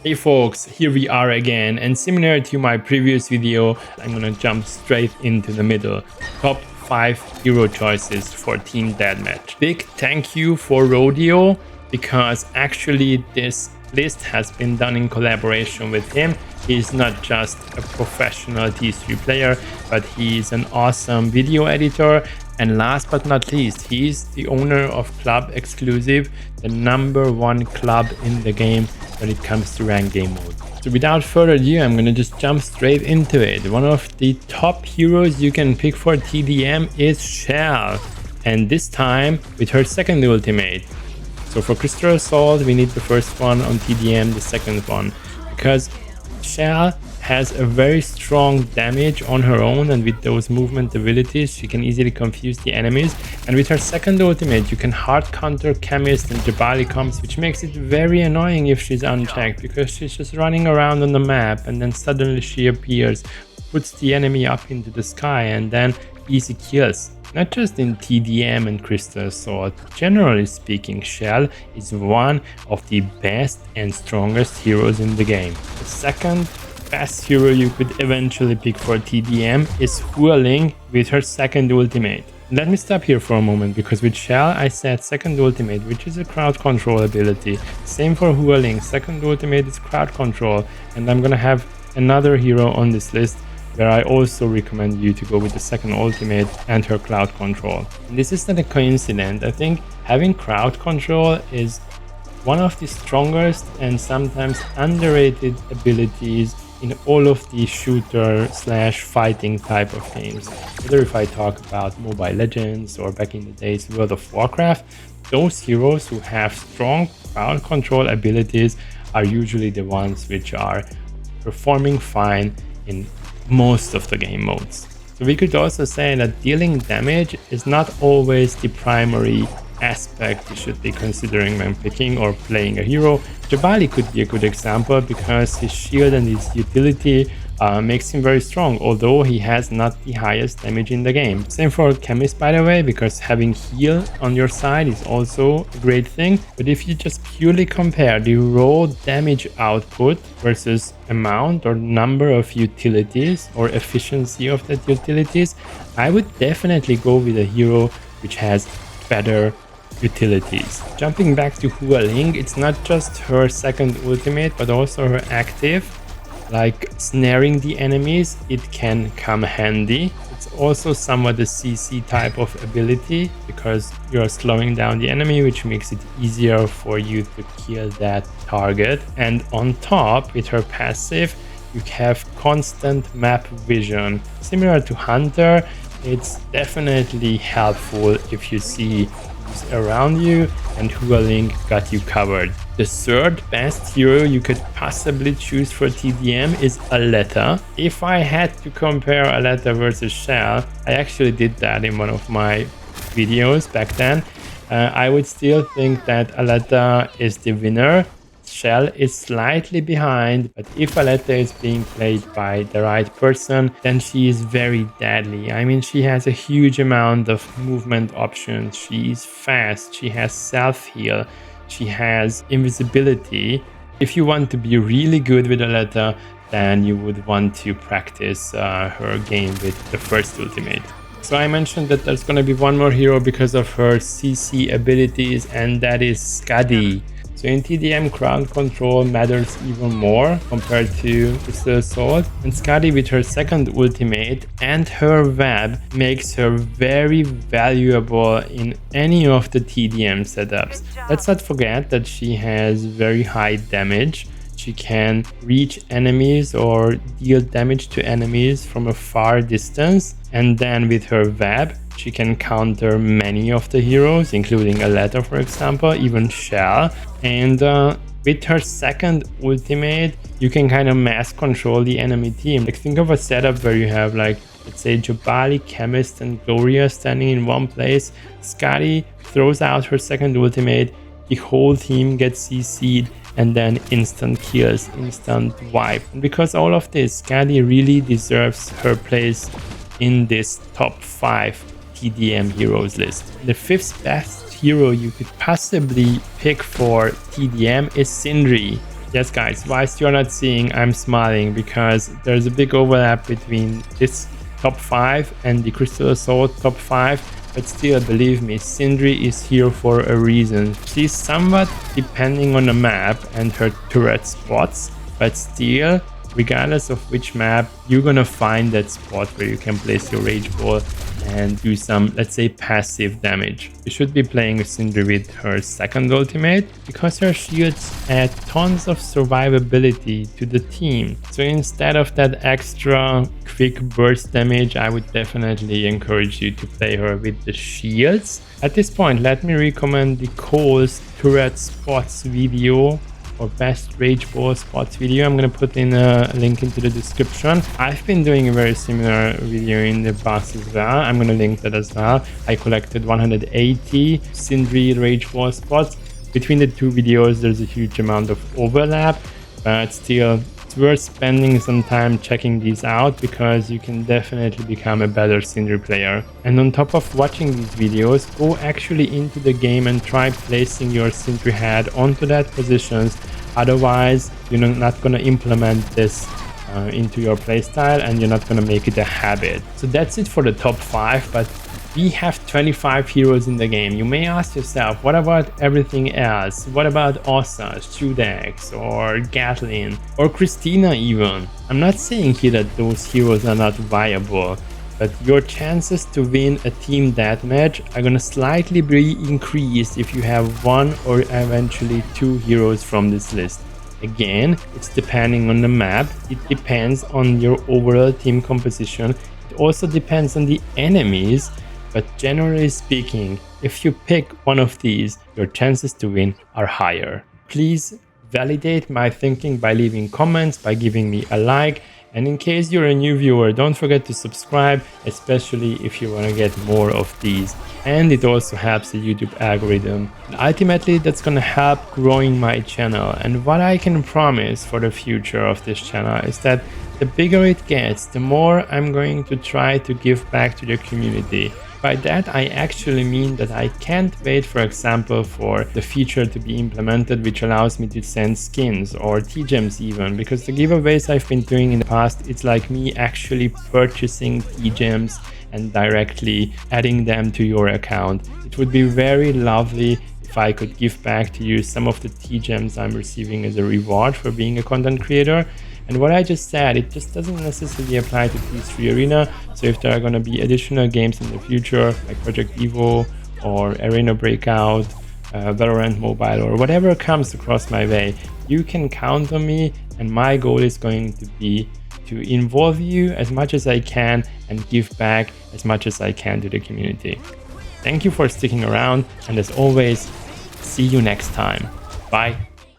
Hey folks, here we are again, and similar to my previous video, I'm gonna jump straight into the middle. Top 5 hero choices for Team Deathmatch. Big thank you for Rodeo, because actually this list has been done in collaboration with him. He's not just a professional T3 player, but he's an awesome video editor. And last but not least, he's the owner of COLLAB Exclusive, the #1 club in the game when it comes to ranked game mode. So without further ado, I'm gonna just jump straight into it. One of the top heroes you can pick for TDM is Shell, and this time with her second ultimate. So for Crystal Assault, we need the first one, on TDM the second one, because Shell has a very strong damage on her own, and with those movement abilities she can easily confuse the enemies. And with her second ultimate you can hard counter Chemist and Jabali comps, which makes it very annoying if she's unchecked, because she's just running around on the map and then suddenly she appears, puts the enemy up into the sky, and then easy kills. Not just in TDM and Crystal Assault, generally speaking, Shell is one of the best and strongest heroes in the game. The second best hero you could eventually pick for TDM is Hualing with her second ultimate. Let me stop here for a moment, because with Shell I said second ultimate, which is a crowd control ability. Same for Hualing, second ultimate is crowd control, and I'm gonna have another hero on this list where I also recommend you to go with the second ultimate and her crowd control. And this is not a coincidence. I think having crowd control is one of the strongest and sometimes underrated abilities in all of the shooter / fighting type of games. Whether if I talk about Mobile Legends or back in the days World of Warcraft, those heroes who have strong crowd control abilities are usually the ones which are performing fine in most of the game modes. So we could also say that dealing damage is not always the primary aspect you should be considering when picking or playing a hero. Jabali could be a good example, because his shield and his utility makes him very strong, although he has not the highest damage in the game. Same for Chemist, by the way, because having heal on your side is also a great thing. But if you just purely compare the raw damage output versus amount or number of utilities or efficiency of that utilities, I would definitely go with a hero which has better utilities. Jumping back to Hualing, it's not just her second ultimate but also her active. Like snaring the enemies, it can come handy. It's also somewhat a CC type of ability, because you're slowing down the enemy, which makes it easier for you to kill that target. And on top, with her passive, you have constant map vision. Similar to Hunter, it's definitely helpful if you see around you, and Hualing got you covered. The third best hero you could possibly choose for TDM is Aletta. If I had to compare Aletta versus Shell, I actually did that in one of my videos back then. I would still think that Aletta is the winner. Shell is slightly behind, but if Aletta is being played by the right person, then she is very deadly. I mean, she has a huge amount of movement options. She is fast, she has self-heal, she has invisibility. If you want to be really good with Aletta, then you would want to practice her game with the first ultimate. So I mentioned that there's gonna be one more hero because of her CC abilities, and that is Skadi. So in TDM, crowd control matters even more compared to Crystal Assault, and Skadi with her second ultimate and her web makes her very valuable in any of the TDM setups. Let's not forget that she has very high damage. She can reach enemies or deal damage to enemies from a far distance, and then with her web she can counter many of the heroes, including Aletta, for example, even Shell. And with her second ultimate, you can kind of mass control the enemy team. Like, think of a setup where you have, like, let's say Jabali, Chemist, and Gloria standing in one place. Skadi throws out her second ultimate, the whole team gets CC'd, and then instant kills, instant wipe. And because all of this, Skadi really deserves her place in this top 5 TDM heroes list. The 5th best hero you could possibly pick for TDM is Sindri. Yes guys, whilst you're not seeing, I'm smiling because there's a big overlap between this top 5 and the Crystal Assault top 5, but still believe me, Sindri is here for a reason. She's somewhat depending on the map and her turret spots, but still, regardless of which map, you're gonna find that spot where you can place your Rage Ball and do some, let's say, passive damage. You should be playing Sindri with her second ultimate because her shields add tons of survivability to the team. So instead of that extra quick burst damage, I would definitely encourage you to play her with the shields. At this point, let me recommend the Cole's turret spots video or best Rage Ball spots video. I'm gonna put in a link into the description. I've been doing a very similar video in the past as well. I'm gonna link that as well. I collected 180 Sindri Rage Ball spots. Between the two videos, there's a huge amount of overlap, but still, it's worth spending some time checking these out because you can definitely become a better Sindri player. And on top of watching these videos, go actually into the game and try placing your Sindri head onto that positions. Otherwise, you're not going to implement this into your playstyle and you're not going to make it a habit. So that's it for the top 5, but we have 25 heroes in the game. You may ask yourself, what about everything else? What about Osa, Shudex, or Gatlin, or Christina even? I'm not saying here that those heroes are not viable, but your chances to win a team deathmatch are gonna slightly be increased if you have one or eventually 2 heroes from this list. Again, it's depending on the map, it depends on your overall team composition, it also depends on the enemies, but generally speaking, if you pick one of these, your chances to win are higher. Please validate my thinking by leaving comments, by giving me a like, and in case you're a new viewer, don't forget to subscribe, especially if you want to get more of these. And it also helps the YouTube algorithm. And ultimately, that's going to help growing my channel. And what I can promise for the future of this channel is that the bigger it gets, the more I'm going to try to give back to the community. By that, I actually mean that I can't wait, for example, for the feature to be implemented which allows me to send skins or T-gems even, because the giveaways I've been doing in the past, it's like me actually purchasing T-gems and directly adding them to your account. It would be very lovely if I could give back to you some of the T-gems I'm receiving as a reward for being a content creator. And what I just said, it just doesn't necessarily apply to PS3 Arena. So if there are going to be additional games in the future, like Project Evo or Arena Breakout, Valorant Mobile, or whatever comes across my way, you can count on me. And my goal is going to be to involve you as much as I can and give back as much as I can to the community. Thank you for sticking around. And as always, see you next time. Bye.